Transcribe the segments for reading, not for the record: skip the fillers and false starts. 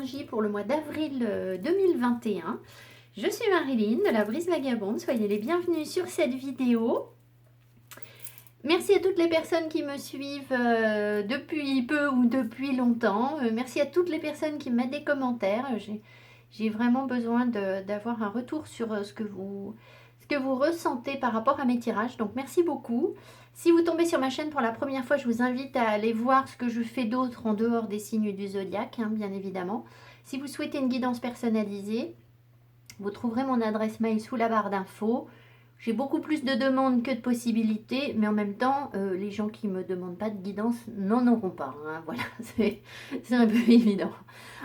énergies pour le mois d'avril 2021. Je suis Marilyn de la Brise Vagabonde, soyez les bienvenus sur cette vidéo. Merci à toutes les personnes qui me suivent depuis peu ou depuis longtemps. Merci à toutes les personnes qui mettent des commentaires. J'ai vraiment besoin d'avoir un retour sur ce que vous ressentez par rapport à mes tirages. Donc merci beaucoup. Si vous tombez sur ma chaîne pour la première fois, je vous invite à aller voir ce que je fais d'autre en dehors des signes du zodiaque, bien évidemment. Si vous souhaitez une guidance personnalisée, vous trouverez mon adresse mail sous la barre d'infos. J'ai beaucoup plus de demandes que de possibilités, mais en même temps, les gens qui ne me demandent pas de guidance n'en auront pas. Voilà, c'est un peu évident.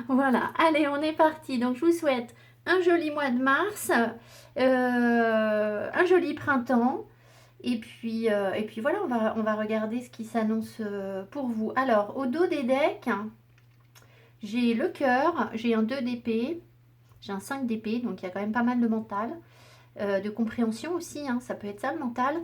Voilà, allez, on est parti. Donc, je vous souhaite un joli mois de mars, un joli printemps. Et puis voilà, on va regarder ce qui s'annonce pour vous. Alors, au dos des decks, j'ai le cœur, j'ai un 2 d'épée, j'ai un 5 d'épée, donc il y a quand même pas mal de mental. De compréhension aussi, ça peut être ça le mental.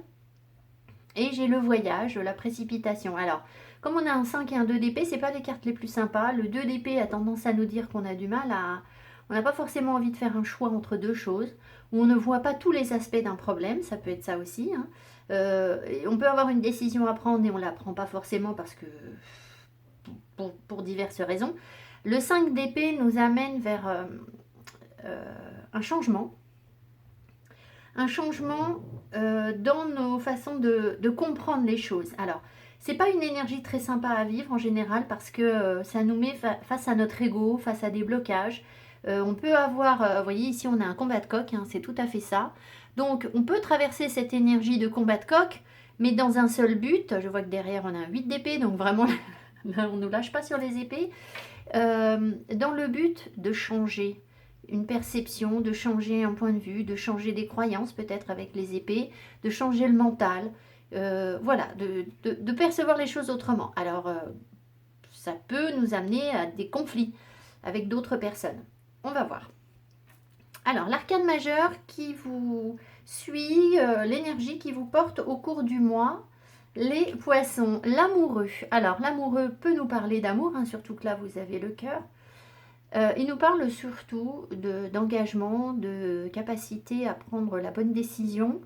Et j'ai le voyage, la précipitation. Alors, comme on a un 5 et un 2 d'épée, c'est pas les cartes les plus sympas. Le 2 d'épée a tendance à nous dire qu'on a du mal à... On n'a pas forcément envie de faire un choix entre deux choses, où on ne voit pas tous les aspects d'un problème, ça peut être ça aussi. On peut avoir une décision à prendre et on ne la prend pas forcément parce que... pour diverses raisons. Le 5 d'épée nous amène vers un changement. Un changement dans nos façons de comprendre les choses. Alors, c'est pas une énergie très sympa à vivre en général parce que ça nous met face à notre ego, face à des blocages. On peut avoir, vous voyez ici on a un combat de coq, c'est tout à fait ça. Donc on peut traverser cette énergie de combat de coq, mais dans un seul but. Je vois que derrière on a un 8 d'épée, donc vraiment là, on ne nous lâche pas sur les épées. Dans le but de changer une perception, de changer un point de vue, de changer des croyances peut-être avec les épées, de changer le mental, voilà, de percevoir les choses autrement. Alors, ça peut nous amener à des conflits avec d'autres personnes. On va voir. Alors, l'arcane majeur qui vous suit, l'énergie qui vous porte au cours du mois, les poissons, l'amoureux. Alors, l'amoureux peut nous parler d'amour, surtout que là, vous avez le cœur. Il nous parle surtout d'engagement, de capacité à prendre la bonne décision.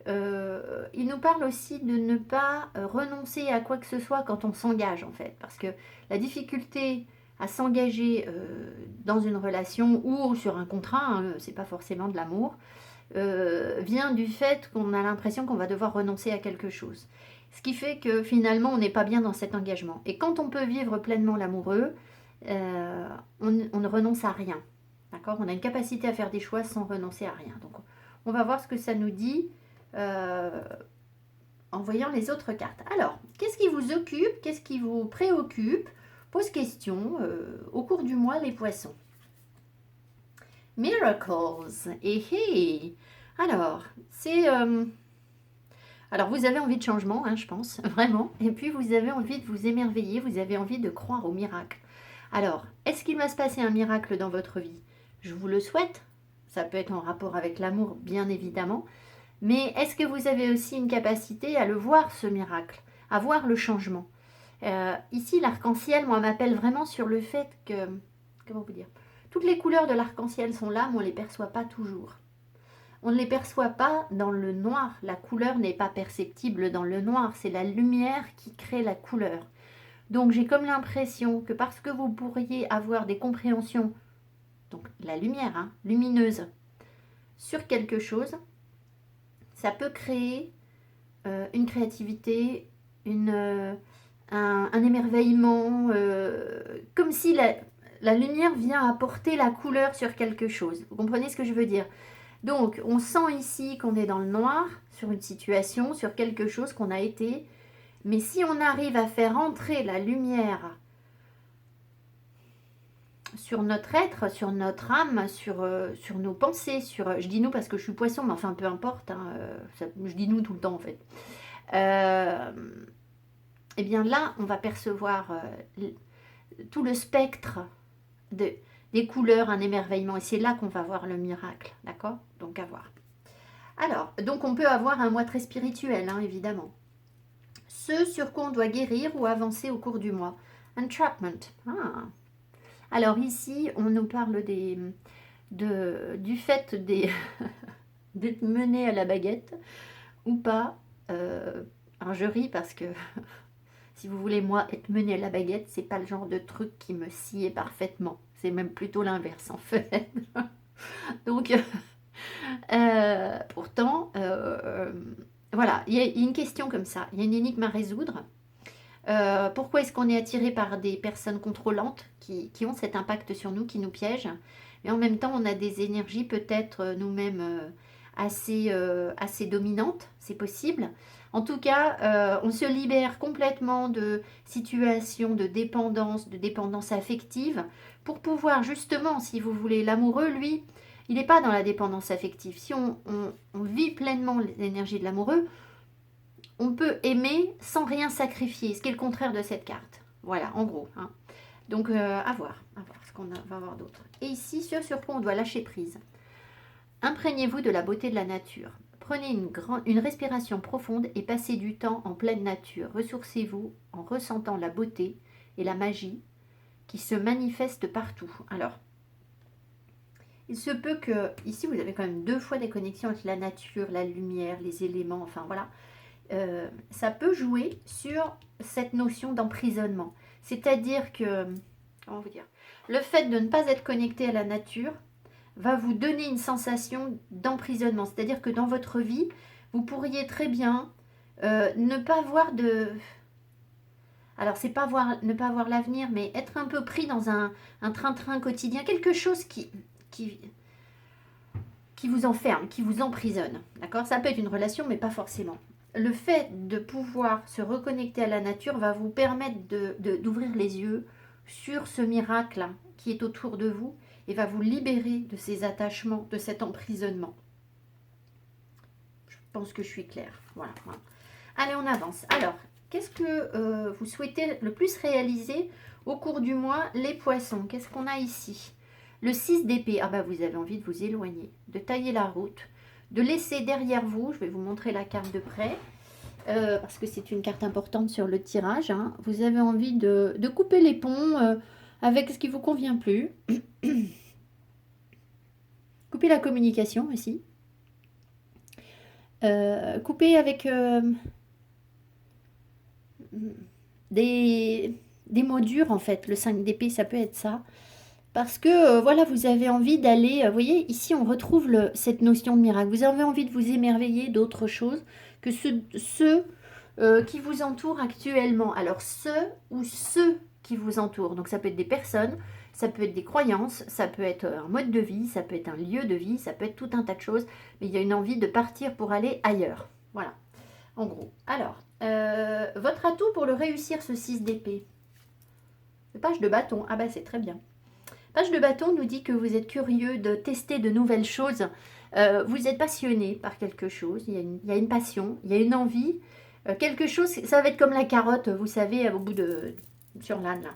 Il nous parle aussi de ne pas renoncer à quoi que ce soit quand on s'engage en fait. Parce que la difficulté à s'engager dans une relation ou sur un contrat, c'est pas forcément de l'amour, vient du fait qu'on a l'impression qu'on va devoir renoncer à quelque chose. Ce qui fait que finalement on n'est pas bien dans cet engagement. Et quand on peut vivre pleinement l'amoureux, on ne renonce à rien. D'accord? On a une capacité à faire des choix sans renoncer à rien. Donc, on va voir ce que ça nous dit en voyant les autres cartes. Alors, qu'est-ce qui vous occupe? Qu'est-ce qui vous préoccupe? Pose question au cours du mois, les poissons. Miracles. Alors, c'est... Alors, vous avez envie de changement, je pense, vraiment. Et puis, vous avez envie de vous émerveiller, vous avez envie de croire au miracle. Alors, est-ce qu'il va se passer un miracle dans votre vie? Je vous le souhaite. Ça peut être en rapport avec l'amour, bien évidemment. Mais est-ce que vous avez aussi une capacité à le voir, ce miracle, à voir le changement? Ici, l'arc-en-ciel, moi, m'appelle vraiment sur le fait que... Comment vous dire? Toutes les couleurs de l'arc-en-ciel sont là, mais on ne les perçoit pas toujours. On ne les perçoit pas dans le noir. La couleur n'est pas perceptible dans le noir. C'est la lumière qui crée la couleur. Donc j'ai comme l'impression que parce que vous pourriez avoir des compréhensions, donc la lumière, lumineuse, sur quelque chose, ça peut créer une créativité, un émerveillement, comme si la lumière vient apporter la couleur sur quelque chose. Vous comprenez ce que je veux dire? Donc on sent ici qu'on est dans le noir, sur une situation, sur quelque chose qu'on a été... Mais si on arrive à faire entrer la lumière sur notre être, sur notre âme, sur nos pensées, je dis nous parce que je suis poisson, mais enfin peu importe, je dis nous tout le temps en fait. Et bien là, on va percevoir tout le spectre des couleurs, un émerveillement, et c'est là qu'on va voir le miracle, d'accord? Donc à voir. Alors, donc on peut avoir un mois très spirituel, évidemment. Ce sur quoi on doit guérir ou avancer au cours du mois. Entrapment. Alors ici, on nous parle du fait d'être mené à la baguette ou pas. Alors je ris parce que si vous voulez, moi, être mené à la baguette, c'est pas le genre de truc qui me sied parfaitement. C'est même plutôt l'inverse en fait. Donc pourtant, voilà, il y a une question comme ça, il y a une énigme à résoudre. Pourquoi est-ce qu'on est attiré par des personnes contrôlantes qui ont cet impact sur nous, qui nous piègent? Mais en même temps, on a des énergies peut-être nous-mêmes assez dominantes, c'est possible. En tout cas, on se libère complètement de situations de dépendance affective, pour pouvoir justement, si vous voulez, l'amoureux, lui, il n'est pas dans la dépendance affective. Si on vit pleinement l'énergie de l'amoureux, on peut aimer sans rien sacrifier, ce qui est le contraire de cette carte. Voilà, en gros. Hein. Donc, à voir ce qu'on va voir d'autre. Et ici, sur quoi on doit lâcher prise. Imprégnez-vous de la beauté de la nature. Prenez une respiration profonde et passez du temps en pleine nature. Ressourcez-vous en ressentant la beauté et la magie qui se manifestent partout. Alors, il se peut que, ici, vous avez quand même 2 fois des connexions avec la nature, la lumière, les éléments, enfin voilà. Ça peut jouer sur cette notion d'emprisonnement. C'est-à-dire que, comment vous dire, le fait de ne pas être connecté à la nature va vous donner une sensation d'emprisonnement. C'est-à-dire que dans votre vie, vous pourriez très bien ne pas voir de... Alors, c'est pas ne pas voir l'avenir, mais être un peu pris dans un train-train quotidien, quelque chose qui vous enferme, qui vous emprisonne. D'accord? Ça peut être une relation, mais pas forcément. Le fait de pouvoir se reconnecter à la nature va vous permettre d'ouvrir les yeux sur ce miracle qui est autour de vous et va vous libérer de ces attachements, de cet emprisonnement. Je pense que je suis claire. Voilà. Allez, on avance. Alors, qu'est-ce que vous souhaitez le plus réaliser au cours du mois, les poissons? Qu'est-ce qu'on a ici? Le 6 d'épée. Ah bah, vous avez envie de vous éloigner, de tailler la route, de laisser derrière vous, je vais vous montrer la carte de près, parce que c'est une carte importante sur le tirage, hein. Vous avez envie de couper les ponts avec ce qui ne vous convient plus. Couper la communication aussi. Couper avec des mots durs en fait. Le 5 d'épée, ça peut être ça. Parce que, voilà, vous avez envie d'aller... vous voyez, ici, on retrouve cette notion de miracle. Vous avez envie de vous émerveiller d'autre chose que ceux qui vous entourent actuellement. Alors, ceux qui vous entourent. Donc, ça peut être des personnes, ça peut être des croyances, ça peut être un mode de vie, ça peut être un lieu de vie, ça peut être tout un tas de choses. Mais il y a une envie de partir pour aller ailleurs. Voilà, en gros. Alors, votre atout pour le réussir, ce 6 d'épée. Le page de bâton. Ah bah, c'est très bien. Page de bâton nous dit que vous êtes curieux de tester de nouvelles choses. Vous êtes passionné par quelque chose. Il y a une passion, il y a une envie. Quelque chose, ça va être comme la carotte, vous savez, au bout de... sur l'âne, là.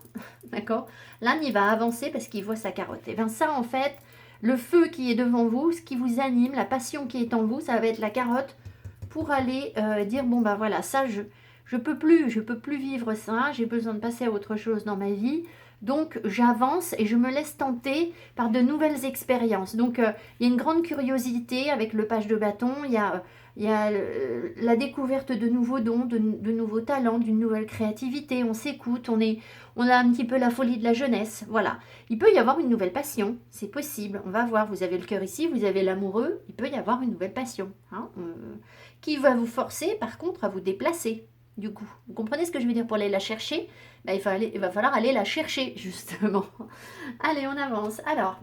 D'accord? L'âne, il va avancer parce qu'il voit sa carotte. Et bien ça, en fait, le feu qui est devant vous, ce qui vous anime, la passion qui est en vous, ça va être la carotte pour aller dire, bon, ben voilà, ça, je peux plus vivre ça. J'ai besoin de passer à autre chose dans ma vie. Donc, j'avance et je me laisse tenter par de nouvelles expériences. Donc, il y a une grande curiosité avec le page de bâton. Il y a la découverte de nouveaux dons, de nouveaux talents, d'une nouvelle créativité. On s'écoute, on a un petit peu la folie de la jeunesse. Voilà. Il peut y avoir une nouvelle passion. C'est possible. On va voir. Vous avez le cœur ici, vous avez l'amoureux. Il peut y avoir une nouvelle passion. Hein, qui va vous forcer, par contre, à vous déplacer. Du coup, vous comprenez ce que je veux dire pour aller la chercher? Ben, il va falloir aller la chercher, justement. Allez, on avance. Alors,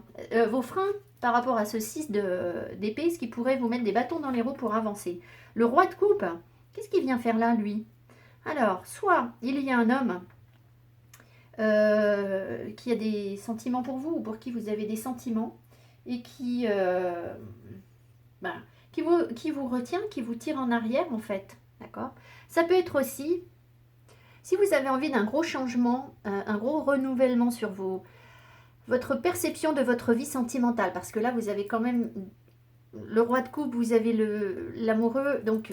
vos freins par rapport à ce 6 d'épée, ce qui pourrait vous mettre des bâtons dans les roues pour avancer. Le roi de coupe, qu'est-ce qu'il vient faire là, lui? Alors, soit il y a un homme qui a des sentiments pour vous, ou pour qui vous avez des sentiments, et qui vous retient, qui vous tire en arrière, en fait. D'accord? Ça peut être aussi, si vous avez envie d'un gros changement, un gros renouvellement sur votre perception de votre vie sentimentale, parce que là, vous avez quand même le roi de coupe, vous avez l'amoureux, donc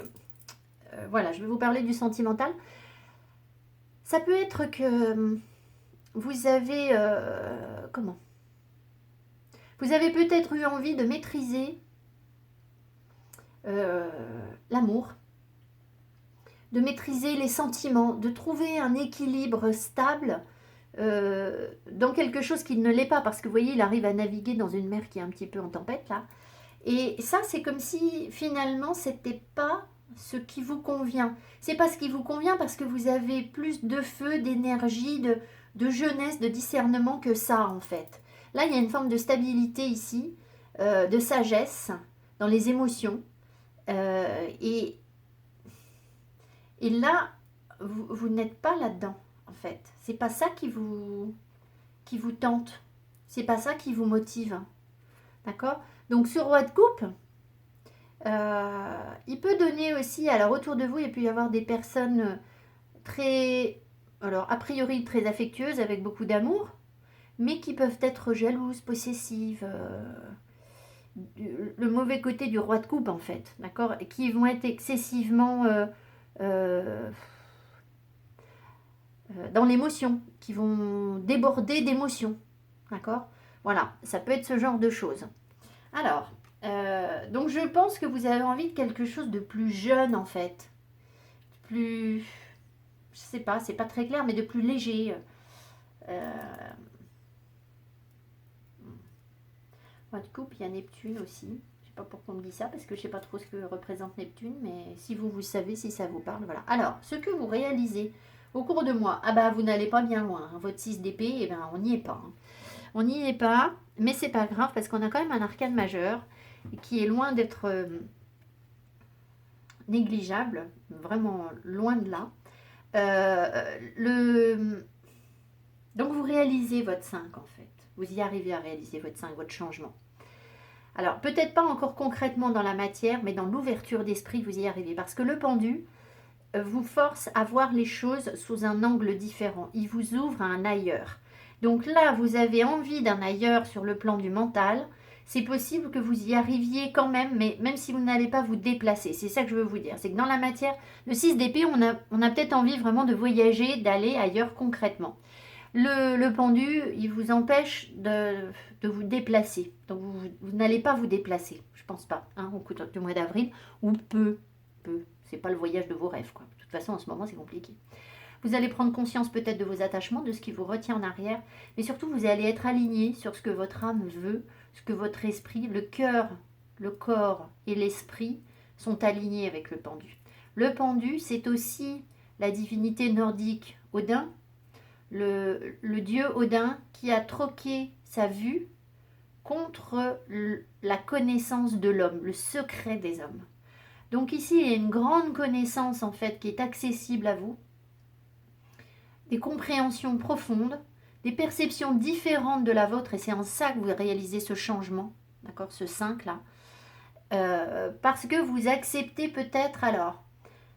voilà, je vais vous parler du sentimental. Ça peut être que vous avez... comment? Vous avez peut-être eu envie de maîtriser l'amour, de maîtriser les sentiments, de trouver un équilibre stable dans quelque chose qui ne l'est pas, parce que vous voyez, il arrive à naviguer dans une mer qui est un petit peu en tempête là. Et ça, c'est comme si finalement, c'était pas ce qui vous convient. C'est pas ce qui vous convient parce que vous avez plus de feu, d'énergie, de jeunesse, de discernement que ça en fait. Là, il y a une forme de stabilité ici, de sagesse dans les émotions. Et là, vous n'êtes pas là-dedans en fait. C'est pas ça qui vous tente. C'est pas ça qui vous motive. D'accord? Donc ce roi de coupe, il peut donner aussi, alors autour de vous, il peut y avoir des personnes très, alors a priori très affectueuses avec beaucoup d'amour, mais qui peuvent être jalouses, possessives, le mauvais côté du roi de coupe en fait, d'accord? Et qui vont être excessivement euh, dans l'émotion, qui vont déborder d'émotions, d'accord? Voilà, ça peut être ce genre de choses. Alors, donc je pense que vous avez envie de quelque chose de plus jeune en fait, plus, je sais pas, c'est pas très clair, mais de plus léger. Euh, Roi de coupe, il y a Neptune aussi. Je sais pas pourquoi on me dit ça, parce que je sais pas trop ce que représente Neptune, mais si vous savez, si ça vous parle, voilà. Alors, ce que vous réalisez au cours de mois, ah bah vous n'allez pas bien loin. Hein. Votre 6 d'épée, eh ben, on n'y est pas. Hein. On n'y est pas, mais c'est pas grave, parce qu'on a quand même un arcane majeur qui est loin d'être négligeable, vraiment loin de là. Donc vous réalisez votre 5 en fait. Vous y arrivez à réaliser votre 5, votre changement. Alors peut-être pas encore concrètement dans la matière, mais dans l'ouverture d'esprit, vous y arrivez. Parce que le pendu vous force à voir les choses sous un angle différent. Il vous ouvre à un ailleurs. Donc là, vous avez envie d'un ailleurs sur le plan du mental. C'est possible que vous y arriviez quand même, mais même si vous n'allez pas vous déplacer. C'est ça que je veux vous dire. C'est que dans la matière, le 6 d'épée, on a peut-être envie vraiment de voyager, d'aller ailleurs concrètement. Le pendu, il vous empêche de vous déplacer. Donc vous n'allez pas vous déplacer, je pense pas, hein, au cours du mois d'avril, ou peu. C'est pas le voyage de vos rêves, quoi. De toute façon, en ce moment, c'est compliqué. Vous allez prendre conscience peut-être de vos attachements, de ce qui vous retient en arrière, mais surtout, vous allez être aligné sur ce que votre âme veut, ce que votre esprit, le cœur, le corps et l'esprit sont alignés avec le pendu. Le pendu, c'est aussi la divinité nordique Odin, le dieu Odin qui a troqué sa vue contre la connaissance de l'homme, le secret des hommes. Donc ici, il y a une grande connaissance en fait qui est accessible à vous, des compréhensions profondes, des perceptions différentes de la vôtre, et c'est en ça que vous réalisez ce changement, d'accord, ce 5 là, parce que vous acceptez peut-être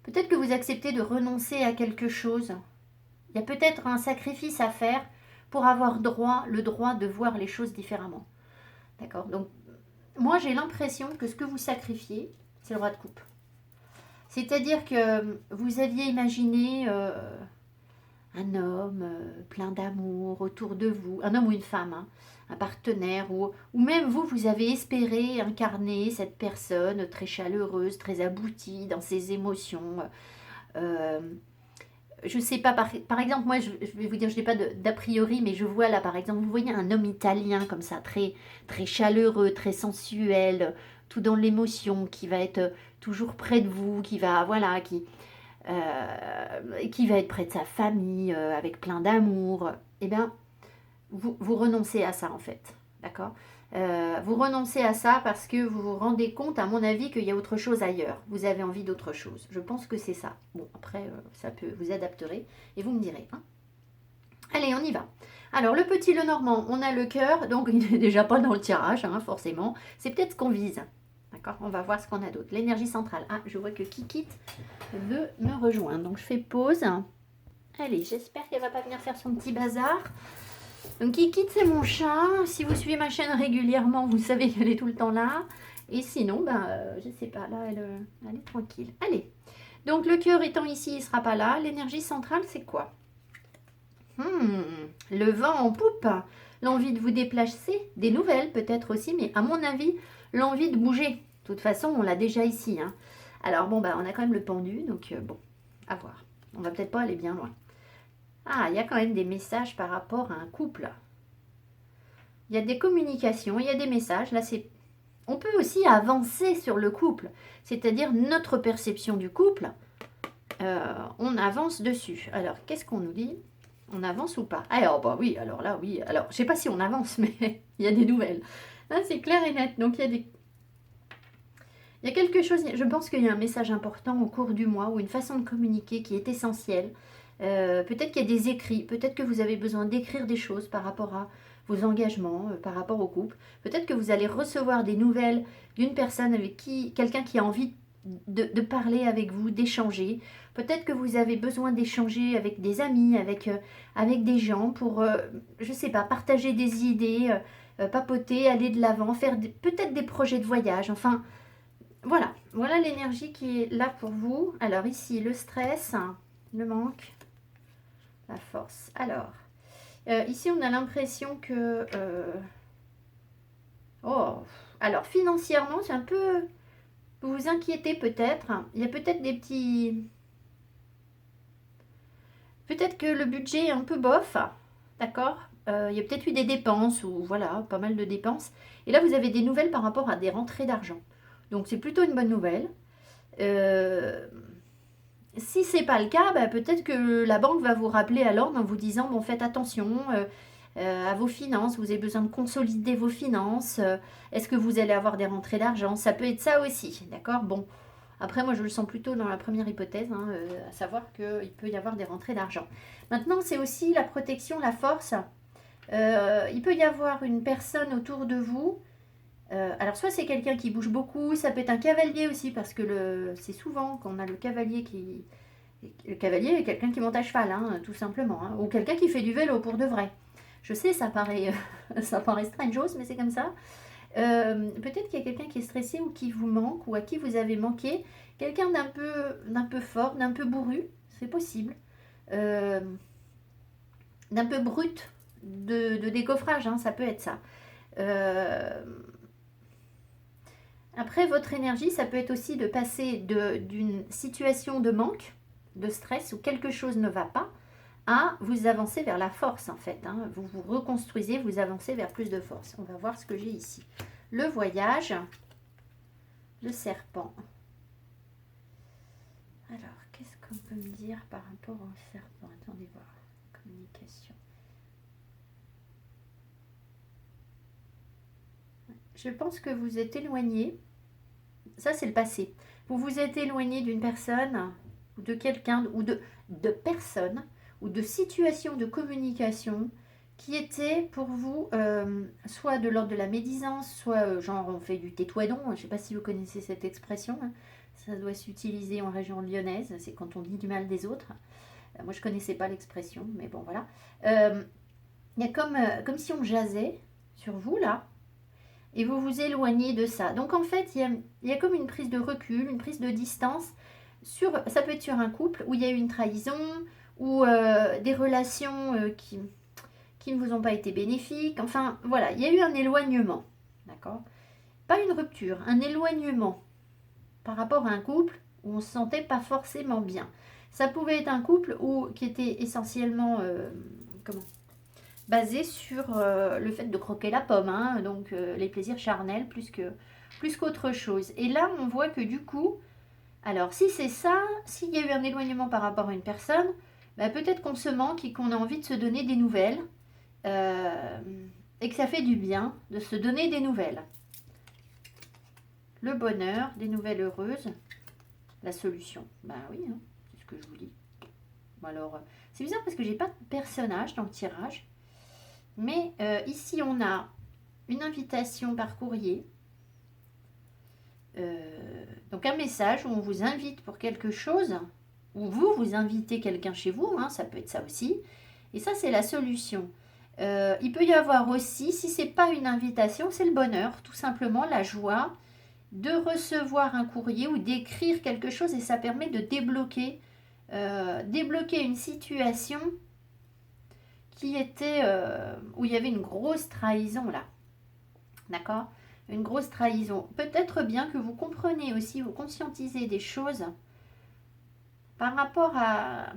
que vous acceptez de renoncer à quelque chose. Il y a peut-être un sacrifice à faire pour avoir le droit de voir les choses différemment. D'accord? Donc, moi, j'ai l'impression que ce que vous sacrifiez, c'est le roi de coupe. C'est-à-dire que vous aviez imaginé un homme plein d'amour autour de vous, un homme ou une femme, hein, un partenaire, ou même vous, vous avez espéré incarner cette personne très chaleureuse, très aboutie dans ses émotions. Euh, je sais pas, par exemple, moi, je vais vous dire, je n'ai pas d'a priori, mais je vois là, par exemple, vous voyez un homme italien comme ça, très, très chaleureux, très sensuel, tout dans l'émotion, qui va être toujours près de vous, qui va, voilà, qui va être près de sa famille, avec plein d'amour. Eh bien, vous renoncez à ça, en fait, d'accord? Vous renoncez à ça parce que vous vous rendez compte, à mon avis, qu'il y a autre chose ailleurs. Vous avez envie d'autre chose. Je pense que c'est ça. Bon, après, ça peut vous adapterez et vous me direz. Hein. Allez, on y va. Alors, le petit Lenormand, on a le cœur, donc il n'est déjà pas dans le tirage, hein, forcément. C'est peut-être ce qu'on vise. D'accord? On va voir ce qu'on a d'autre. L'énergie centrale. Ah, je vois que Kikit veut me rejoindre. Donc, je fais pause. Allez, j'espère qu'elle va pas venir faire son petit bazar. Donc Kikit, c'est mon chat. Si vous suivez ma chaîne régulièrement, vous savez qu'elle est tout le temps là. Et sinon, je sais pas, là, elle est tranquille. Allez, donc le cœur étant ici, il ne sera pas là. L'énergie centrale, c'est quoi? Le vent en poupe, l'envie de vous déplacer, des nouvelles peut-être aussi, mais à mon avis, l'envie de bouger. De toute façon, on l'a déjà ici, hein. Alors bon, bah, on a quand même le pendu, donc bon, à voir. On va peut-être pas aller bien loin. Ah, il y a quand même des messages par rapport à un couple. Il y a des communications, il y a des messages. Là, c'est... On peut aussi avancer sur le couple, c'est-à-dire notre perception du couple. On avance dessus. Alors, qu'est-ce qu'on nous dit? On avance ou pas? Alors, bah oui, alors là, oui. Alors, je sais pas si on avance, mais il y a des nouvelles. Là, c'est clair et net. Donc, il y a quelque chose, je pense qu'il y a un message important au cours du mois ou une façon de communiquer qui est essentielle. Peut-être qu'il y a des écrits, peut-être que vous avez besoin d'écrire des choses par rapport à vos engagements, par rapport au couple. Peut-être que vous allez recevoir des nouvelles d'une personne avec qui, quelqu'un qui a envie de parler avec vous, d'échanger. Peut-être que vous avez besoin d'échanger avec des amis, avec des gens pour, je sais pas, partager des idées, papoter, aller de l'avant, faire peut-être des projets de voyage. Enfin, voilà l'énergie qui est là pour vous. Alors ici, le stress, le manque, la force. Alors, ici, on a l'impression que... oh, alors financièrement, c'est un peu... Vous vous inquiétez peut-être. Il y a peut-être des petits... Peut-être que le budget est un peu bof, d'accord. Il y a peut-être eu des dépenses, ou voilà, pas mal de dépenses. Et là, vous avez des nouvelles par rapport à des rentrées d'argent. Donc, c'est plutôt une bonne nouvelle. Si c'est pas le cas, bah, peut-être que la banque va vous rappeler à l'ordre en vous disant, bon, faites attention à vos finances, vous avez besoin de consolider vos finances, est-ce que vous allez avoir des rentrées d'argent? Ça peut être ça aussi, d'accord. Bon, après, moi, je le sens plutôt dans la première hypothèse, hein, à savoir qu'il peut y avoir des rentrées d'argent. Maintenant, c'est aussi la protection, la force. Il peut y avoir une personne autour de vous. Alors, soit c'est quelqu'un qui bouge beaucoup, ça peut être un cavalier aussi, parce que c'est souvent qu'on a le cavalier qui... Le cavalier est quelqu'un qui monte à cheval, hein, tout simplement. Hein, ou quelqu'un qui fait du vélo pour de vrai. Je sais, ça paraît, ça paraît strange, mais c'est comme ça. Peut-être qu'il y a quelqu'un qui est stressé ou qui vous manque ou à qui vous avez manqué. Quelqu'un d'un peu fort, d'un peu bourru, c'est possible. Euh, d'un peu brut de décoffrage, hein, ça peut être ça. Euh, Après, votre énergie, ça peut être aussi de passer d'une situation de manque, de stress, où quelque chose ne va pas, à vous avancer vers la force, en fait. Hein. Vous vous reconstruisez, vous avancez vers plus de force. On va voir ce que j'ai ici. Le voyage, le serpent. Alors, qu'est-ce qu'on peut me dire par rapport au serpent? Attendez voir. Communication. Je pense que vous êtes éloigné. Ça, c'est le passé. Vous vous êtes éloigné d'une personne, ou de quelqu'un, ou de personnes, ou de situations de communication qui étaient pour vous soit de l'ordre de la médisance, soit genre on fait du tétoiedon. Je ne sais pas si vous connaissez cette expression. Hein. Ça doit s'utiliser en région lyonnaise. C'est quand on dit du mal des autres. Moi, je ne connaissais pas l'expression, mais bon, voilà. Il y a comme si on jasait sur vous, là, et vous vous éloignez de ça. Donc en fait, il y a comme une prise de recul, une prise de distance. Ça peut être sur un couple où il y a eu une trahison, ou des relations qui ne vous ont pas été bénéfiques. Enfin, voilà, il y a eu un éloignement. D'accord. Pas une rupture, un éloignement par rapport à un couple où on ne se sentait pas forcément bien. Ça pouvait être un couple qui était essentiellement... comment basé sur le fait de croquer la pomme, hein, donc les plaisirs charnels plus qu'autre chose. Et là, on voit que du coup, alors si c'est ça, s'il y a eu un éloignement par rapport à une personne, bah, peut-être qu'on se manque et qu'on a envie de se donner des nouvelles, et que ça fait du bien de se donner des nouvelles. Le bonheur, des nouvelles heureuses, la solution. Ben oui, hein, c'est ce que je vous dis. Alors, c'est bizarre parce que j'ai pas de personnage dans le tirage. Mais ici, on a une invitation par courrier. Donc un message où on vous invite pour quelque chose, ou vous invitez quelqu'un chez vous, hein, ça peut être ça aussi. Et ça, c'est la solution. Il peut y avoir aussi, si ce n'est pas une invitation, c'est le bonheur, tout simplement la joie de recevoir un courrier ou d'écrire quelque chose et ça permet de débloquer une situation qui était, où il y avait une grosse trahison là. D'accord? Une grosse trahison. Peut-être bien que vous comprenez aussi, vous conscientisez des choses par rapport à...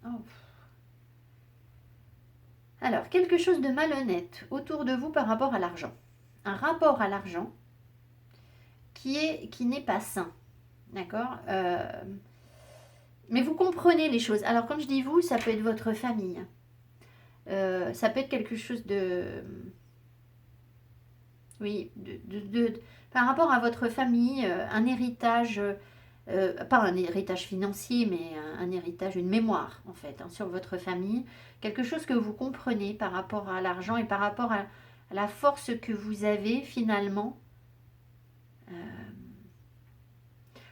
Oh. Alors, quelque chose de malhonnête autour de vous par rapport à l'argent. Un rapport à l'argent qui n'est pas sain. D'accord? Mais vous comprenez les choses. Alors, quand je dis vous, ça peut être votre famille. Ça peut être quelque chose de... Oui, par rapport à votre famille, un héritage, pas un héritage financier, mais un héritage, une mémoire en fait, hein, sur votre famille. Quelque chose que vous comprenez par rapport à l'argent et par rapport à la force que vous avez finalement.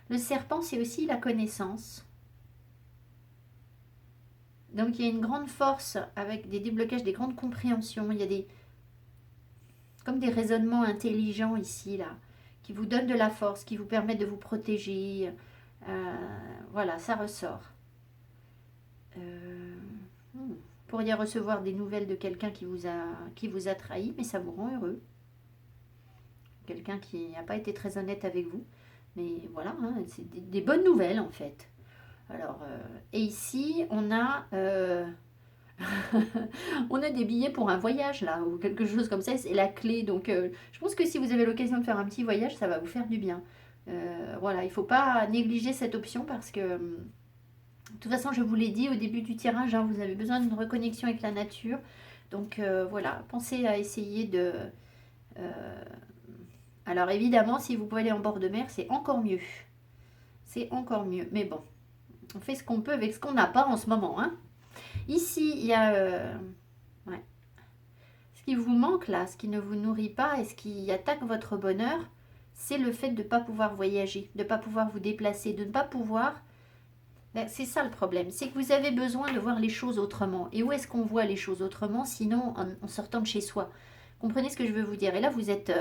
Le serpent, c'est aussi la connaissance. Donc il y a une grande force avec des déblocages, des grandes compréhensions. Il y a comme des raisonnements intelligents ici, là, qui vous donnent de la force, qui vous permettent de vous protéger. Voilà, ça ressort. Vous pourriez recevoir des nouvelles de quelqu'un qui vous a trahi, mais ça vous rend heureux. Quelqu'un qui n'a pas été très honnête avec vous. Mais voilà, hein, c'est des bonnes nouvelles en fait. Alors, et ici, on a... on a des billets pour un voyage là, ou quelque chose comme ça, c'est la clé. Donc je pense que si vous avez l'occasion de faire un petit voyage, ça va vous faire du bien. Voilà, il ne faut pas négliger cette option parce que, de toute façon, je vous l'ai dit au début du tirage, hein, vous avez besoin d'une reconnexion avec la nature. Donc voilà, pensez à essayer de... alors évidemment, si vous pouvez aller en bord de mer, c'est encore mieux. C'est encore mieux. Mais bon, on fait ce qu'on peut avec ce qu'on n'a pas en ce moment, hein. Ici, il y a ouais. Ce qui vous manque là, ce qui ne vous nourrit pas et ce qui attaque votre bonheur, c'est le fait de ne pas pouvoir voyager, de ne pas pouvoir vous déplacer, de ne pas pouvoir... C'est ça le problème, c'est que vous avez besoin de voir les choses autrement. Et où est-ce qu'on voit les choses autrement, sinon en sortant de chez soi? Comprenez ce que je veux vous dire? Et là, vous êtes,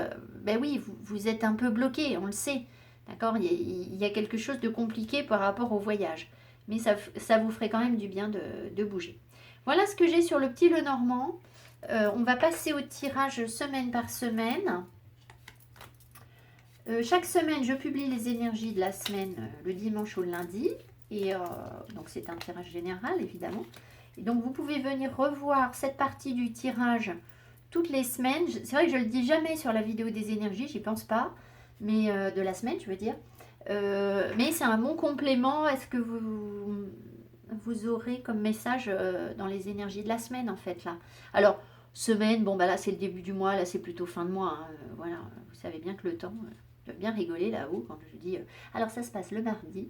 ben oui, vous êtes un peu bloqué, on le sait. D'accord? Il y a quelque chose de compliqué par rapport au voyage. Mais ça vous ferait quand même du bien de bouger. Voilà ce que j'ai sur le petit Lenormand. On va passer au tirage semaine par semaine. Chaque semaine, je publie les énergies de la semaine le dimanche ou le lundi. Et donc, c'est un tirage général, évidemment. Et donc, vous pouvez venir revoir cette partie du tirage toutes les semaines. C'est vrai que je ne le dis jamais sur la vidéo des énergies, j'y pense pas. Mais de la semaine, je veux dire. Mais c'est un bon complément. Est-ce que vous aurez comme message dans les énergies de la semaine, en fait, là? Alors, semaine, bon, bah là, c'est le début du mois. Là, c'est plutôt fin de mois, hein. Voilà, vous savez bien que le temps... je vais bien rigoler là-haut quand je dis... alors, ça se passe le mardi.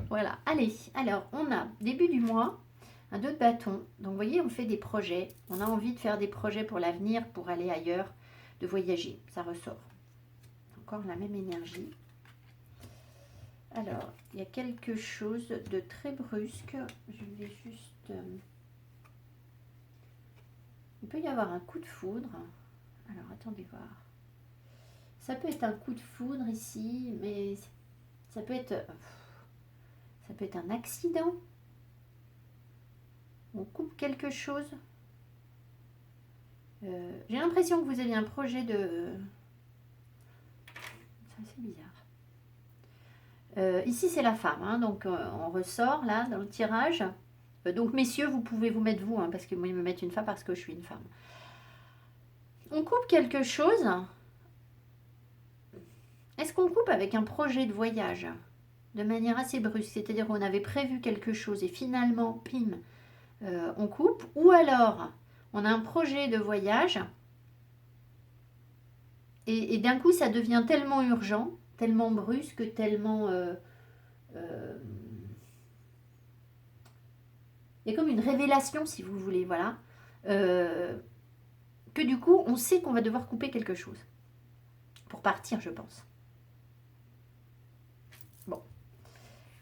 Voilà, allez. Alors, on a début du mois... un 2 de bâton. Donc, vous voyez, on fait des projets. On a envie de faire des projets pour l'avenir, pour aller ailleurs, de voyager. Ça ressort. Encore la même énergie. Alors, il y a quelque chose de très brusque. Je vais juste... il peut y avoir un coup de foudre. Alors, attendez voir. Ça peut être un coup de foudre ici, mais ça peut être un accident. On coupe quelque chose. J'ai l'impression que vous avez un projet de... c'est assez bizarre. Ici, c'est la femme, hein, donc on ressort là dans le tirage. Donc, messieurs, vous pouvez vous mettre vous, hein, parce que moi, ils me mettent une femme parce que je suis une femme. On coupe quelque chose. Est-ce qu'on coupe avec un projet de voyage de manière assez brusque? C'est-à-dire qu'on avait prévu quelque chose et finalement, pim, on coupe. Ou alors, on a un projet de voyage et d'un coup, ça devient tellement urgent, tellement brusque, tellement... il y a comme une révélation, si vous voulez, voilà. Que du coup, on sait qu'on va devoir couper quelque chose. Pour partir, je pense. Bon.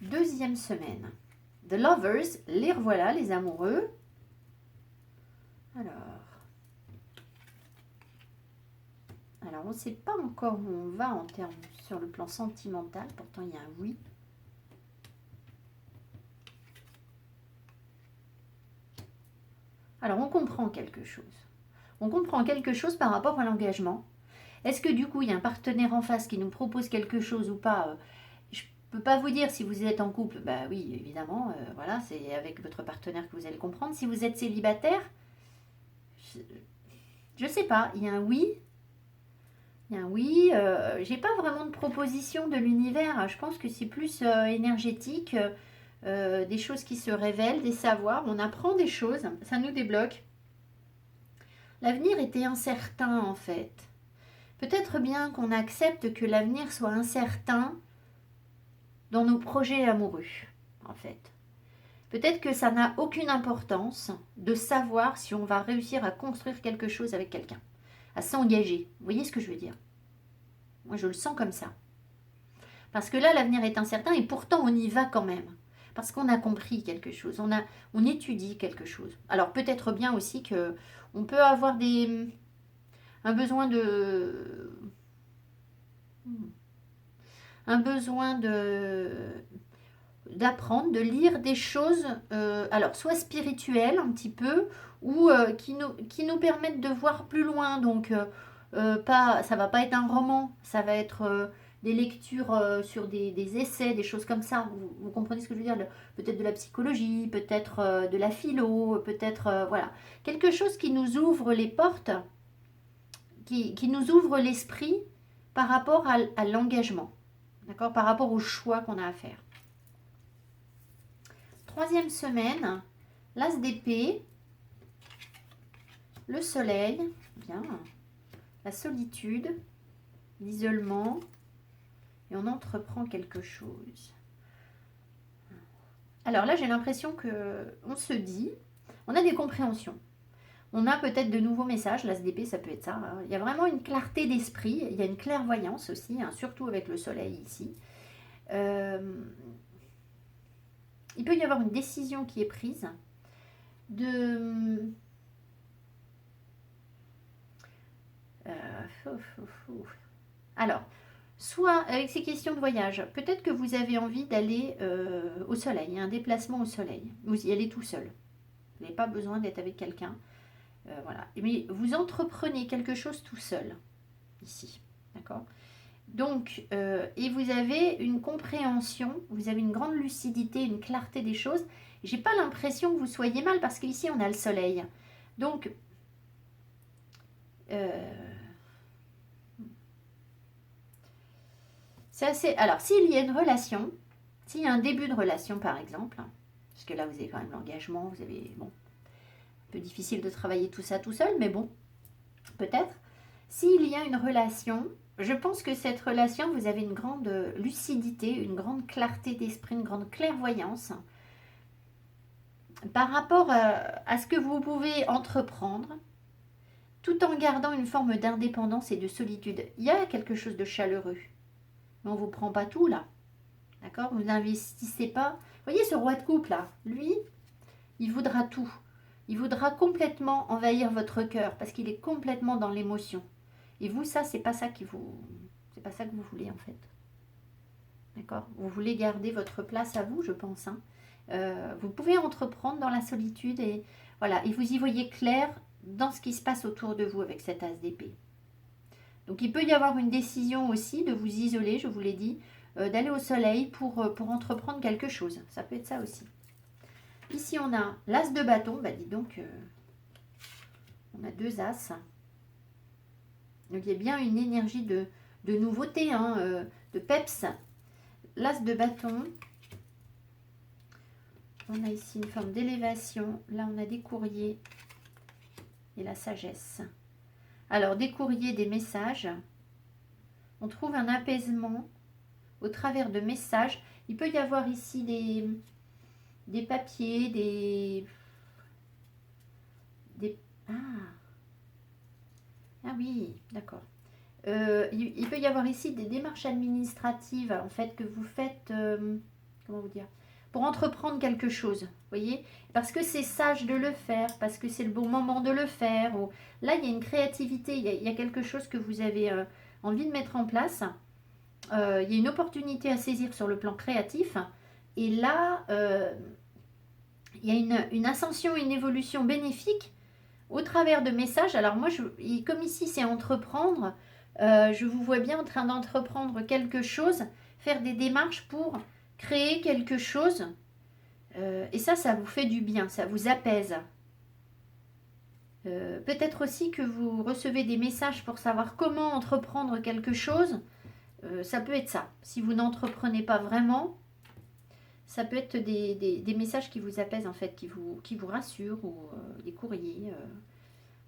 Deuxième semaine. The Lovers, les revoilà, les amoureux. Alors on ne sait pas encore où on va en termes sur le plan sentimental. Pourtant, il y a un oui. Alors, on comprend quelque chose. On comprend quelque chose par rapport à l'engagement. Est-ce que du coup, il y a un partenaire en face qui nous propose quelque chose ou pas? Je ne peux pas vous dire si vous êtes en couple. Bah oui, évidemment, voilà, c'est avec votre partenaire que vous allez comprendre. Si vous êtes célibataire, je ne sais pas, il y a un oui. Il y a un oui. J'ai pas vraiment de proposition de l'univers. Je pense que c'est plus énergétique, des choses qui se révèlent, des savoirs. On apprend des choses, ça nous débloque. L'avenir était incertain en fait. Peut-être bien qu'on accepte que l'avenir soit incertain dans nos projets amoureux, en fait. Peut-être que ça n'a aucune importance de savoir si on va réussir à construire quelque chose avec quelqu'un, à s'engager. Vous voyez ce que je veux dire? Moi, je le sens comme ça. Parce que là, l'avenir est incertain et pourtant, on y va quand même. Parce qu'on a compris quelque chose, on étudie quelque chose. Alors, peut-être bien aussi que on peut avoir un besoin de... Un besoin d'apprendre, de lire des choses, alors soit spirituelles un petit peu, ou qui nous permettent de voir plus loin. Donc, pas, ça va pas être un roman, ça va être des lectures sur des essais, des choses comme ça. Vous comprenez ce que je veux dire? Peut-être de la psychologie, peut-être de la philo, peut-être, voilà. Quelque chose qui nous ouvre les portes, qui nous ouvre l'esprit par rapport à l'engagement, d'accord? Par rapport au choix qu'on a à faire. Troisième semaine, l'as d'épée, le soleil, bien, la solitude, l'isolement, et on entreprend quelque chose. Alors là, j'ai l'impression que on se dit, on a des compréhensions. On a peut-être de nouveaux messages, l'as d'épée, ça peut être ça. Hein. Il y a vraiment une clarté d'esprit, il y a une clairvoyance aussi, hein, surtout avec le soleil ici. Il peut y avoir une décision qui est prise de... Alors, soit avec ces questions de voyage, peut-être que vous avez envie d'aller au soleil, un déplacement au soleil. Vous y allez tout seul. Vous n'avez pas besoin d'être avec quelqu'un. Voilà. Mais vous entreprenez quelque chose tout seul, ici. D'accord? Donc, et vous avez une compréhension, vous avez une grande lucidité, une clarté des choses. J'ai pas l'impression que vous soyez mal parce qu'ici on a le soleil. Donc, c'est assez. Alors, s'il y a une relation, s'il y a un début de relation par exemple, parce que là vous avez quand même l'engagement, vous avez bon, un peu difficile de travailler tout ça tout seul, mais bon, peut-être. S'il y a une relation, je pense que cette relation, vous avez une grande lucidité, une grande clarté d'esprit, une grande clairvoyance par rapport à ce que vous pouvez entreprendre, tout en gardant une forme d'indépendance et de solitude. Il y a quelque chose de chaleureux, mais on ne vous prend pas tout là. D'accord? Vous n'investissez pas. Vous voyez ce roi de coupe là, lui, il voudra tout. Il voudra complètement envahir votre cœur parce qu'il est complètement dans l'émotion. Et vous, ça, c'est pas ça qui vous, c'est pas ça que vous voulez en fait. D'accord? Vous voulez garder votre place à vous, je pense. Hein. Vous pouvez entreprendre dans la solitude et voilà, et vous y voyez clair dans ce qui se passe autour de vous avec cet as d'épée. Donc il peut y avoir une décision aussi de vous isoler, je vous l'ai dit, d'aller au soleil pour entreprendre quelque chose. Ça peut être ça aussi. Ici on a l'as de bâton, bah dis donc, on a deux as. Donc il y a bien une énergie de nouveauté, hein, de peps. L'as de bâton. On a ici une forme d'élévation. Là, on a des courriers et la sagesse. Alors, des courriers, des messages. On trouve un apaisement au travers de messages. Il peut y avoir ici des papiers, Ah oui, d'accord. Il peut y avoir ici des démarches administratives, en fait, que vous faites... comment vous dire? Pour entreprendre quelque chose, voyez, parce que c'est sage de le faire, parce que c'est le bon moment de le faire. Ou... Là, il y a une créativité, il y a quelque chose que vous avez envie de mettre en place. Il y a une opportunité à saisir sur le plan créatif. Et là, il y a une ascension, une évolution bénéfique au travers de messages. Alors moi, comme ici c'est entreprendre, je vous vois bien en train d'entreprendre quelque chose, faire des démarches pour créer quelque chose. Et ça vous fait du bien, ça vous apaise. Peut-être aussi que vous recevez des messages pour savoir comment entreprendre quelque chose. Ça peut être ça. Si vous n'entreprenez pas vraiment, ça peut être des messages qui vous apaisent en fait, qui vous rassurent, ou des courriers,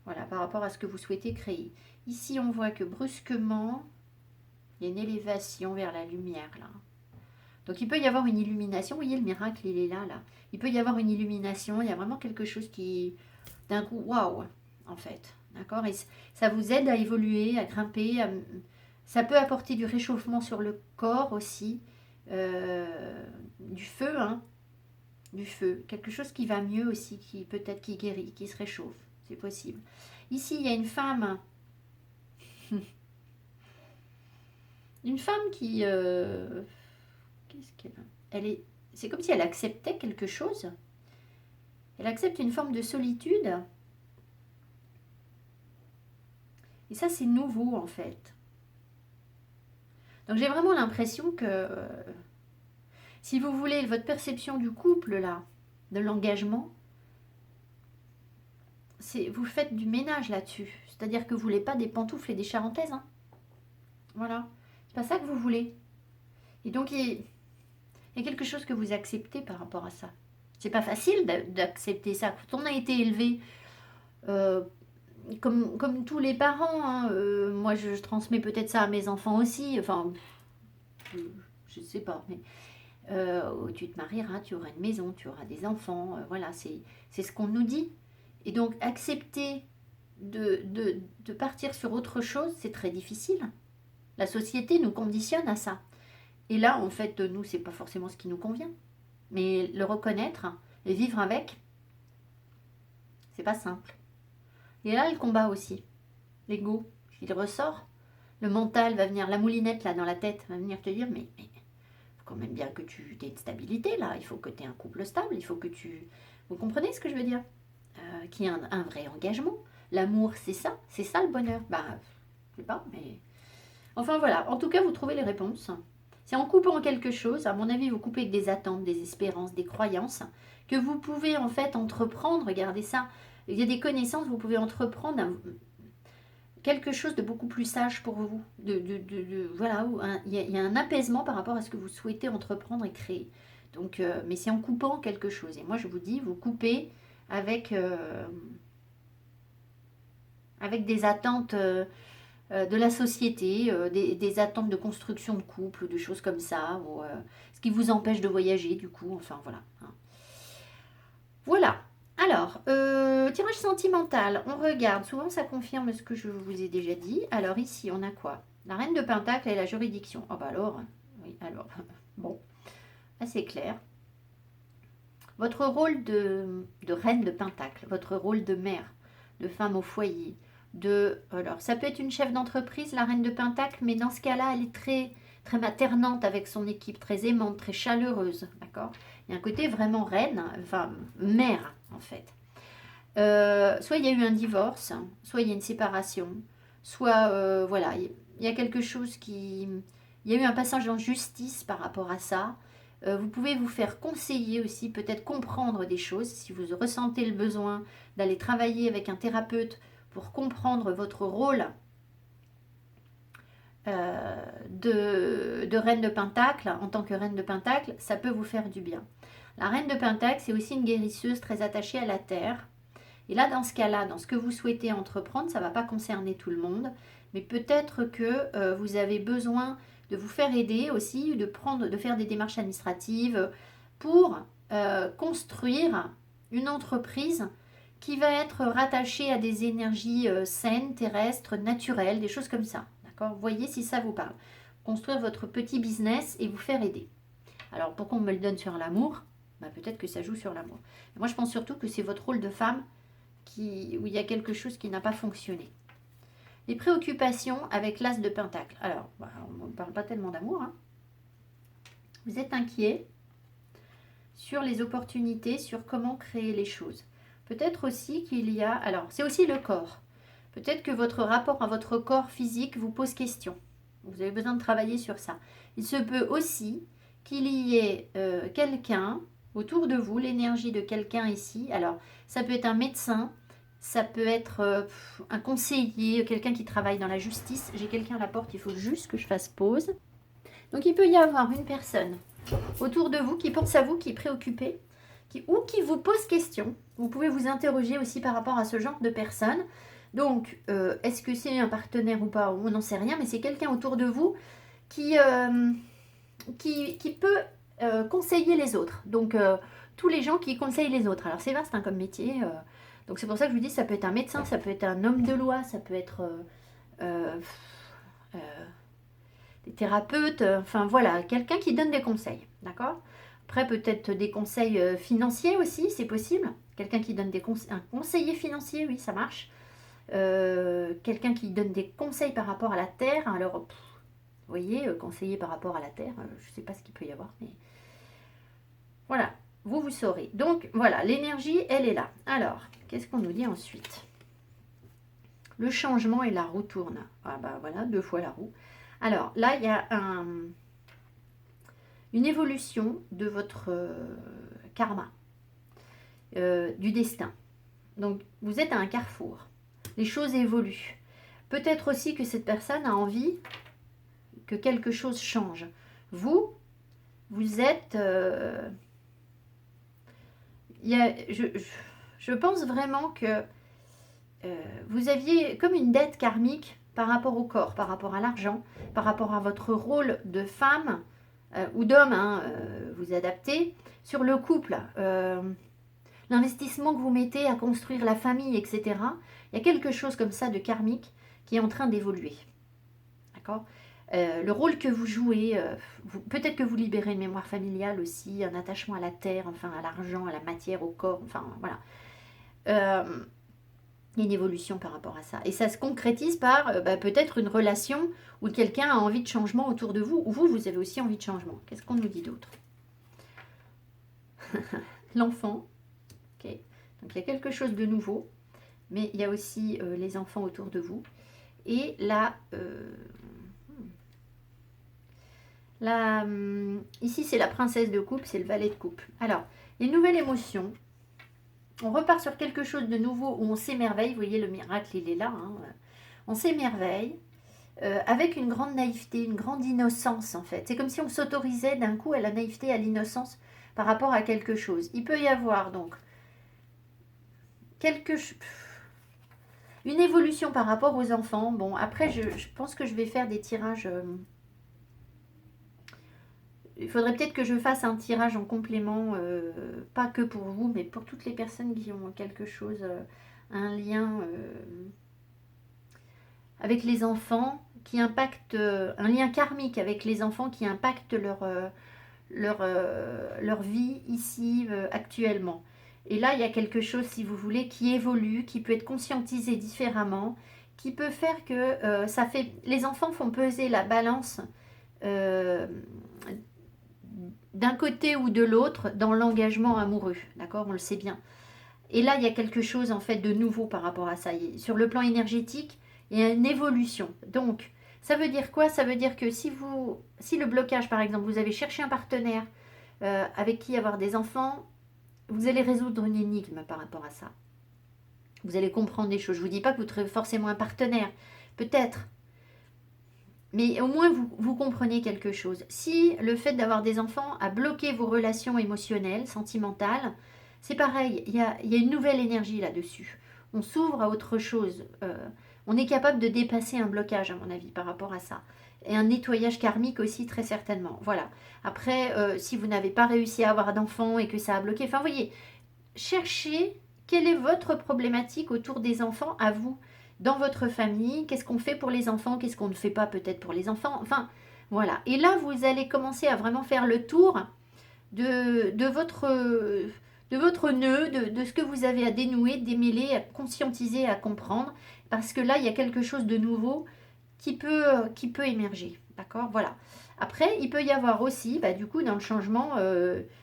voilà, par rapport à ce que vous souhaitez créer. Ici, on voit que brusquement, il y a une élévation vers la lumière là. Donc il peut y avoir une illumination. Vous voyez, le miracle, il est là, là. Il peut y avoir une illumination. Il y a vraiment quelque chose qui, d'un coup, waouh, en fait. D'accord. Et ça vous aide à évoluer, à grimper. Ça peut apporter du réchauffement sur le corps aussi. Du feu, hein. Du feu. Quelque chose qui va mieux aussi, qui peut-être qui guérit, qui se réchauffe. C'est possible. Ici, il y a une femme. Une femme qui... qu'est-ce qu'elle a? C'est comme si elle acceptait quelque chose. Elle accepte une forme de solitude. Et ça, c'est nouveau, en fait. Donc, j'ai vraiment l'impression que... si vous voulez, votre perception du couple, là, de l'engagement, vous faites du ménage là-dessus. C'est-à-dire que vous voulez pas des pantoufles et des charentaises. Hein. Voilà. C'est pas ça que vous voulez. Et donc, il y a quelque chose que vous acceptez par rapport à ça. C'est pas facile d'accepter ça. Quand on a été élevé comme tous les parents, hein, moi je transmets peut-être ça à mes enfants aussi. Enfin, je ne sais pas. Mais tu te marieras, tu auras une maison, tu auras des enfants. Voilà, c'est ce qu'on nous dit. Et donc, accepter de partir sur autre chose, c'est très difficile. La société nous conditionne à ça. Et là, en fait, nous, c'est pas forcément ce qui nous convient. Mais le reconnaître et vivre avec, c'est pas simple. Et là, le combat aussi. L'ego, il ressort. Le mental va venir, la moulinette là dans la tête, va venir te dire, mais faut quand même bien que tu aies une stabilité là. Il faut que tu aies un couple stable. Il faut que tu... Vous comprenez ce que je veux dire? Qu'il y ait un vrai engagement. L'amour, c'est ça le bonheur. Bah, je sais pas, mais... Enfin voilà, en tout cas, vous trouvez les réponses. C'est en coupant quelque chose, à mon avis, vous coupez avec des attentes, des espérances, des croyances, que vous pouvez en fait entreprendre, regardez ça, il y a des connaissances, vous pouvez entreprendre quelque chose de beaucoup plus sage pour vous. Voilà, il y a un apaisement par rapport à ce que vous souhaitez entreprendre et créer. Donc, mais c'est en coupant quelque chose. Et moi, je vous dis, vous coupez avec, avec des attentes de la société, des attentes de construction de couple, de choses comme ça, ou, ce qui vous empêche de voyager, du coup, enfin voilà. Hein. Voilà. Alors, tirage sentimental, on regarde, souvent ça confirme ce que je vous ai déjà dit. Alors ici, on a quoi? La reine de Pentacle et la juridiction. Oh bah alors, oui, alors, bon, assez clair. Votre rôle de reine de Pentacle, votre rôle de mère, de femme au foyer, alors ça peut être une chef d'entreprise, la reine de Pentacle, mais dans ce cas-là, elle est très, très maternante avec son équipe, très aimante, très chaleureuse, d'accord? Il y a un côté vraiment reine, enfin mère en fait. Soit il y a eu un divorce, soit il y a une séparation, soit voilà, il y a quelque chose qui... Il y a eu un passage en justice par rapport à ça. Vous pouvez vous faire conseiller aussi, peut-être comprendre des choses, si vous ressentez le besoin d'aller travailler avec un thérapeute pour comprendre votre rôle de reine de Pentacle, en tant que reine de Pentacle, ça peut vous faire du bien. La reine de Pentacle, c'est aussi une guérisseuse très attachée à la terre. Et là, dans ce cas-là, dans ce que vous souhaitez entreprendre, ça ne va pas concerner tout le monde, mais peut-être que vous avez besoin de vous faire aider aussi, de faire des démarches administratives pour construire une entreprise qui va être rattachée à des énergies saines, terrestres, naturelles, des choses comme ça. D'accord? Voyez si ça vous parle. Construire votre petit business et vous faire aider. Alors, pourquoi on me le donne sur l'amour? Bah, peut-être que ça joue sur l'amour. Moi, je pense surtout que c'est votre rôle de femme où il y a quelque chose qui n'a pas fonctionné. Les préoccupations avec l'as de Pentacle. Alors, on ne parle pas tellement d'amour. Hein. Vous êtes inquiet sur les opportunités, sur comment créer les choses. Peut-être aussi qu'il y a... Alors, c'est aussi le corps. Peut-être que votre rapport à votre corps physique vous pose question. Vous avez besoin de travailler sur ça. Il se peut aussi qu'il y ait quelqu'un autour de vous, l'énergie de quelqu'un ici. Alors, ça peut être un médecin, ça peut être un conseiller, quelqu'un qui travaille dans la justice. J'ai quelqu'un à la porte, il faut juste que je fasse pause. Donc, il peut y avoir une personne autour de vous qui pense à vous, qui est préoccupée, ou qui vous pose question. Vous pouvez vous interroger aussi par rapport à ce genre de personne. Donc, est-ce que c'est un partenaire ou pas? On n'en sait rien, mais c'est quelqu'un autour de vous qui peut conseiller les autres. Donc, tous les gens qui conseillent les autres. Alors, c'est vaste hein, comme métier. Donc, c'est pour ça que je vous dis, ça peut être un médecin, ça peut être un homme de loi, ça peut être des thérapeutes. Enfin, voilà, quelqu'un qui donne des conseils. D'accord? Après, peut-être des conseils financiers aussi, c'est possible. Quelqu'un qui donne des conseils. Un conseiller financier, oui, ça marche. Quelqu'un qui donne des conseils par rapport à la terre. Alors, vous voyez, conseiller par rapport à la terre, je ne sais pas ce qu'il peut y avoir, mais voilà, vous saurez. Donc, voilà, l'énergie, elle est là. Alors, qu'est-ce qu'on nous dit ensuite? Le changement et la roue tourne. Ah bah voilà, 2 fois la roue. Alors, là, il y a une évolution de votre karma, du destin. Donc, vous êtes à un carrefour. Les choses évoluent. Peut-être aussi que cette personne a envie que quelque chose change. Vous êtes... je pense vraiment que vous aviez comme une dette karmique par rapport au corps, par rapport à l'argent, par rapport à votre rôle de femme ou d'homme, hein, vous adaptez, sur le couple, l'investissement que vous mettez à construire la famille, etc. Il y a quelque chose comme ça de karmique qui est en train d'évoluer. D'accord ? Le rôle que vous jouez, peut-être que vous libérez une mémoire familiale aussi, un attachement à la terre, enfin à l'argent, à la matière, au corps, enfin voilà. Il y a une évolution par rapport à ça. Et ça se concrétise par peut-être une relation où quelqu'un a envie de changement autour de vous, ou vous avez aussi envie de changement. Qu'est-ce qu'on nous dit d'autre? L'enfant. Okay. Donc il y a quelque chose de nouveau, mais il y a aussi les enfants autour de vous. Et là, ici c'est la princesse de coupe, c'est le valet de coupe. Alors, une nouvelle émotion. On repart sur quelque chose de nouveau où on s'émerveille. Vous voyez, le miracle, il est là. Hein. On s'émerveille avec une grande naïveté, une grande innocence en fait. C'est comme si on s'autorisait d'un coup à la naïveté, à l'innocence par rapport à quelque chose. Il peut y avoir donc une évolution par rapport aux enfants. Bon, après, je pense que je vais faire des tirages... Il faudrait peut-être que je fasse un tirage en complément, pas que pour vous, mais pour toutes les personnes qui ont quelque chose, un lien avec les enfants, qui impacte, un lien karmique avec les enfants qui impacte leur vie ici, actuellement. Et là, il y a quelque chose, si vous voulez, qui évolue, qui peut être conscientisé différemment, qui peut faire que les enfants font peser la balance d'un côté ou de l'autre dans l'engagement amoureux, d'accord, on le sait bien. Et là, il y a quelque chose en fait de nouveau par rapport à ça. Sur le plan énergétique, il y a une évolution. Donc, ça veut dire quoi? Ça veut dire que si le blocage, par exemple, vous avez cherché un partenaire avec qui avoir des enfants, vous allez résoudre une énigme par rapport à ça. Vous allez comprendre des choses. Je ne vous dis pas que vous trouverez forcément un partenaire, peut-être. Mais au moins, vous comprenez quelque chose. Si le fait d'avoir des enfants a bloqué vos relations émotionnelles, sentimentales, c'est pareil, il y a une nouvelle énergie là-dessus. On s'ouvre à autre chose. On est capable de dépasser un blocage, à mon avis, par rapport à ça. Et un nettoyage karmique aussi, très certainement. Voilà. Après, si vous n'avez pas réussi à avoir d'enfants et que ça a bloqué, enfin, vous voyez, cherchez quelle est votre problématique autour des enfants à vous. Dans votre famille, qu'est-ce qu'on fait pour les enfants, qu'est-ce qu'on ne fait pas peut-être pour les enfants, enfin voilà. Et là, vous allez commencer à vraiment faire le tour de votre nœud, de ce que vous avez à dénouer, démêler, à conscientiser, à comprendre, parce que là, il y a quelque chose de nouveau qui peut émerger. D'accord, voilà. Après, il peut y avoir aussi, du coup, dans le changement,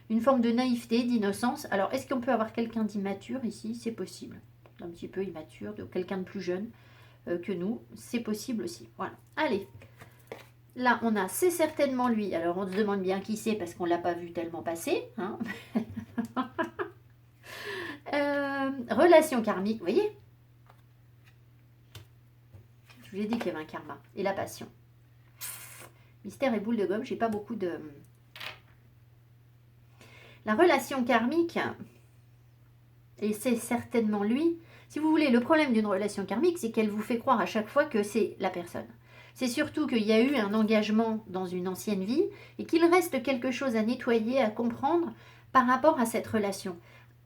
une forme de naïveté, d'innocence. Alors, est-ce qu'on peut avoir quelqu'un d'immature ici? C'est possible. Un petit peu immature, de quelqu'un de plus jeune que nous. C'est possible aussi. Voilà. Allez. Là, on a, c'est certainement lui. Alors, on se demande bien qui c'est parce qu'on ne l'a pas vu tellement passer. Hein. Relation karmique, vous voyez? Je vous ai dit qu'il y avait un karma. Et la passion. Mystère et boule de gomme, j'ai pas beaucoup de... La relation karmique, et c'est certainement lui. Si vous voulez, le problème d'une relation karmique, c'est qu'elle vous fait croire à chaque fois que c'est la personne. C'est surtout qu'il y a eu un engagement dans une ancienne vie et qu'il reste quelque chose à nettoyer, à comprendre par rapport à cette relation.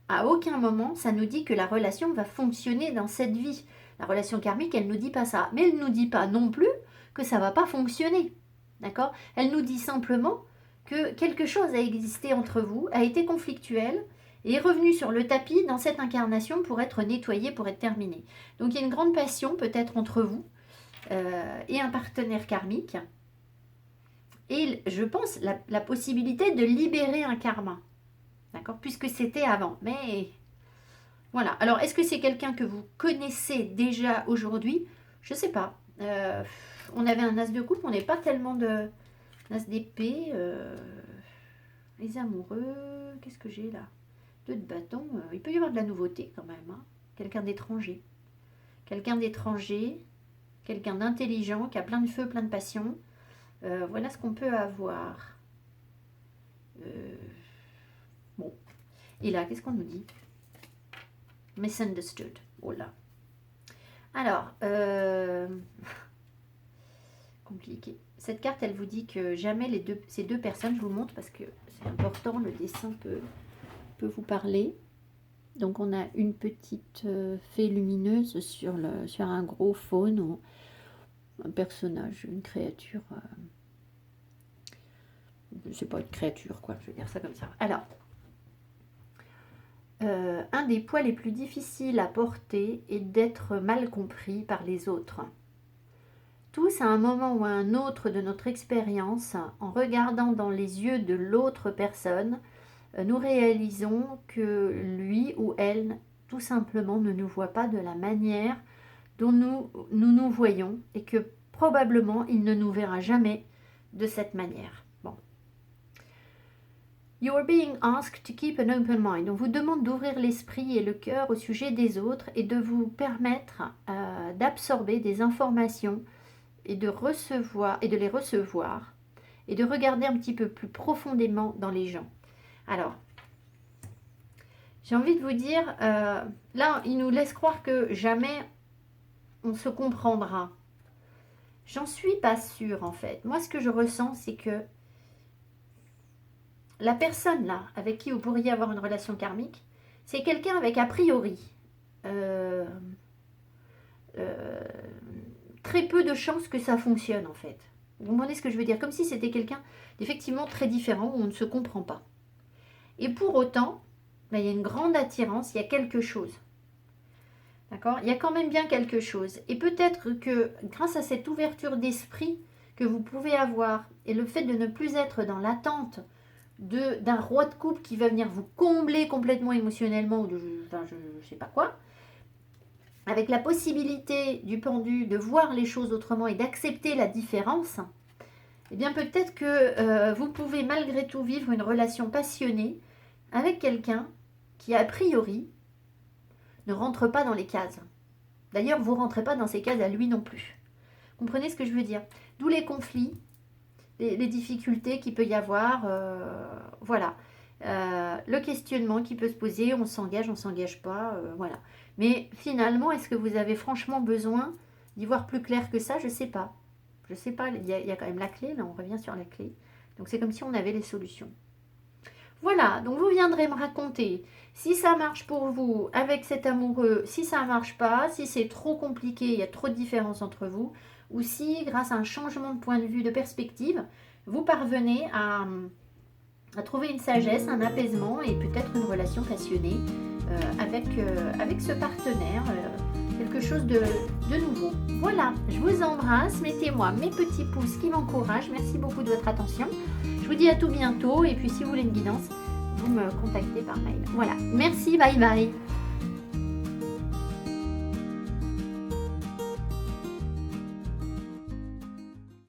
À aucun moment, ça nous dit que la relation va fonctionner dans cette vie. La relation karmique, elle ne nous dit pas ça. Mais elle ne nous dit pas non plus que ça ne va pas fonctionner. D'accord? Elle nous dit simplement que quelque chose a existé entre vous, a été conflictuel et est revenu sur le tapis dans cette incarnation pour être nettoyé, pour être terminé. Donc il y a une grande passion peut-être entre vous et un partenaire karmique. Et je pense la possibilité de libérer un karma. D'accord? Puisque c'était avant. Mais voilà. Alors, est-ce que c'est quelqu'un que vous connaissez déjà aujourd'hui? Je ne sais pas. On avait un as de coupe, on n'est pas tellement de... As d'épée. Les amoureux. Qu'est-ce que j'ai là? 2 de bâton. Il peut y avoir de la nouveauté quand même. Hein. Quelqu'un d'étranger. Quelqu'un d'étranger. Quelqu'un d'intelligent, qui a plein de feu, plein de passion. Voilà ce qu'on peut avoir. Bon. Et là, qu'est-ce qu'on nous dit? Misunderstood. Oh là. Alors, compliqué. Cette carte, elle vous dit que jamais ces deux personnes, je vous montre parce que c'est important, le dessin peut vous parler. Donc, on a une petite fée lumineuse sur un gros faune, ou un personnage, une créature. C'est pas une créature, quoi, je vais dire ça comme ça. Alors, un des poids les plus difficiles à porter est d'être mal compris par les autres. Tous, à un moment ou à un autre de notre expérience, en regardant dans les yeux de l'autre personne, nous réalisons que lui ou elle, tout simplement, ne nous voit pas de la manière dont nous voyons et que probablement il ne nous verra jamais de cette manière. Bon. You are being asked to keep an open mind. On vous demande d'ouvrir l'esprit et le cœur au sujet des autres et de vous permettre d'absorber des informations et de les recevoir et de regarder un petit peu plus profondément dans les gens. Alors, j'ai envie de vous dire, là, il nous laisse croire que jamais on se comprendra. J'en suis pas sûre, en fait. Moi, ce que je ressens, c'est que la personne, là, avec qui vous pourriez avoir une relation karmique, c'est quelqu'un avec, a priori, très peu de chances que ça fonctionne, en fait. Vous comprenez ce que je veux dire? Comme si c'était quelqu'un d'effectivement très différent, où on ne se comprend pas. Et pour autant, il y a une grande attirance, il y a quelque chose. D'accord? Il y a quand même bien quelque chose. Et peut-être que grâce à cette ouverture d'esprit que vous pouvez avoir et le fait de ne plus être dans l'attente d'un roi de coupe qui va venir vous combler complètement émotionnellement ou je ne sais pas quoi, avec la possibilité du pendu de voir les choses autrement et d'accepter la différence, eh bien peut-être que vous pouvez malgré tout vivre une relation passionnée avec quelqu'un qui a priori ne rentre pas dans les cases. D'ailleurs, vous ne rentrez pas dans ces cases à lui non plus. Comprenez ce que je veux dire? D'où les conflits, les difficultés qu'il peut y avoir, voilà. Le questionnement qui peut se poser, on s'engage pas, voilà. Mais finalement, est-ce que vous avez franchement besoin d'y voir plus clair que ça? Je ne sais pas. Je ne sais pas, il y a quand même la clé, là on revient sur la clé. Donc c'est comme si on avait les solutions. Voilà, donc vous viendrez me raconter si ça marche pour vous avec cet amoureux, si ça ne marche pas, si c'est trop compliqué, il y a trop de différences entre vous, ou si grâce à un changement de point de vue, de perspective, vous parvenez à trouver une sagesse, un apaisement et peut-être une relation passionnée avec ce partenaire, quelque quelque chose de nouveau. Voilà, je vous embrasse, mettez-moi mes petits pouces qui m'encouragent. Merci beaucoup de votre attention. Je vous dis à tout bientôt et puis si vous voulez une guidance, vous me contactez par mail. Voilà, merci, bye bye.